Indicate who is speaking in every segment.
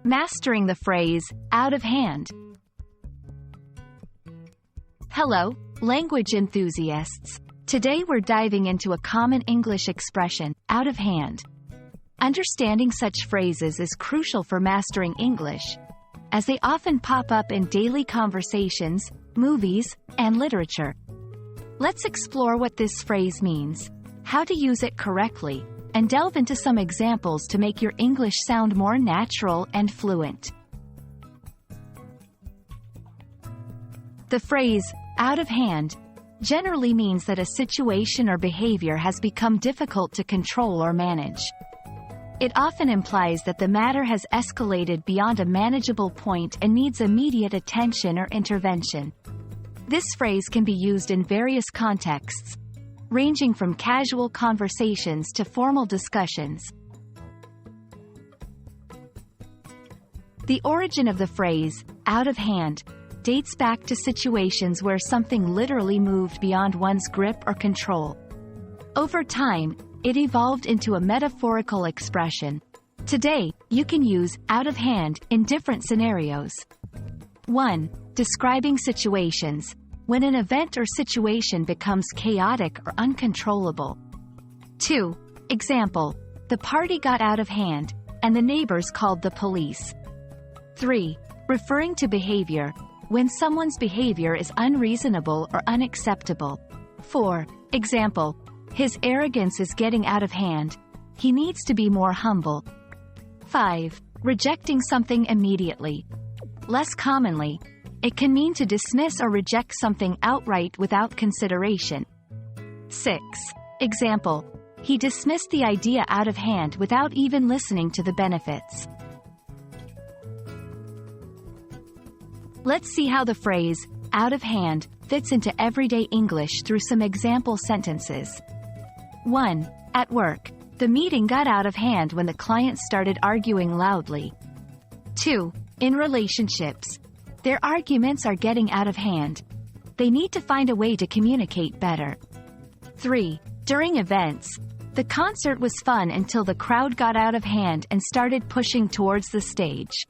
Speaker 1: Mastering the phrase, out of hand. Hello, language enthusiasts. Today we're diving into a common English expression, out of hand. Understanding such phrases is crucial for mastering English, as they often pop up in daily conversations, movies, and literature. Let's explore what this phrase means, how to use it correctly, and delve into some examples to make your English sound more natural and fluent. The phrase, out of hand, generally means that a situation or behavior has become difficult to control or manage. It often implies that the matter has escalated beyond a manageable point and needs immediate attention or intervention. This phrase can be used in various contexts, ranging from casual conversations to formal discussions. The origin of the phrase, out of hand, dates back to situations where something literally moved beyond one's grip or control. Over time, it evolved into a metaphorical expression. Today, you can use out of hand in different scenarios. 1. Describing situations, when an event or situation becomes chaotic or uncontrollable. 2. Example, the party got out of hand, and the neighbors called the police. 3. Referring to behavior, when someone's behavior is unreasonable or unacceptable. 4. Example, his arrogance is getting out of hand. He needs to be more humble. 5. Rejecting something immediately. Less commonly, it can mean to dismiss or reject something outright without consideration. 6. Example, he dismissed the idea out of hand without even listening to the benefits. Let's see how the phrase, out of hand, fits into everyday English through some example sentences. 1. At work, the meeting got out of hand when the client started arguing loudly. 2. In relationships, their arguments are getting out of hand. They need to find a way to communicate better. 3. During events, the concert was fun until the crowd got out of hand and started pushing towards the stage.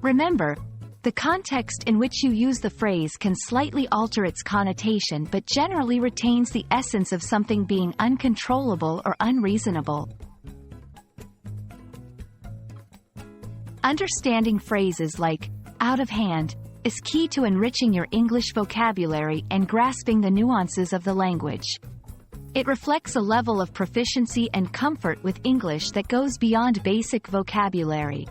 Speaker 1: Remember, the context in which you use the phrase can slightly alter its connotation but generally retains the essence of something being uncontrollable or unreasonable. Understanding phrases like, out of hand, is key to enriching your English vocabulary and grasping the nuances of the language. It reflects a level of proficiency and comfort with English that goes beyond basic vocabulary.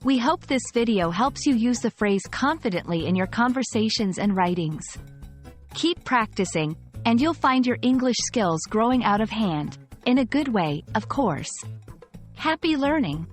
Speaker 1: We hope this video helps you use the phrase confidently in your conversations and writings. Keep practicing, and you'll find your English skills growing out of hand, in a good way, of course. Happy learning!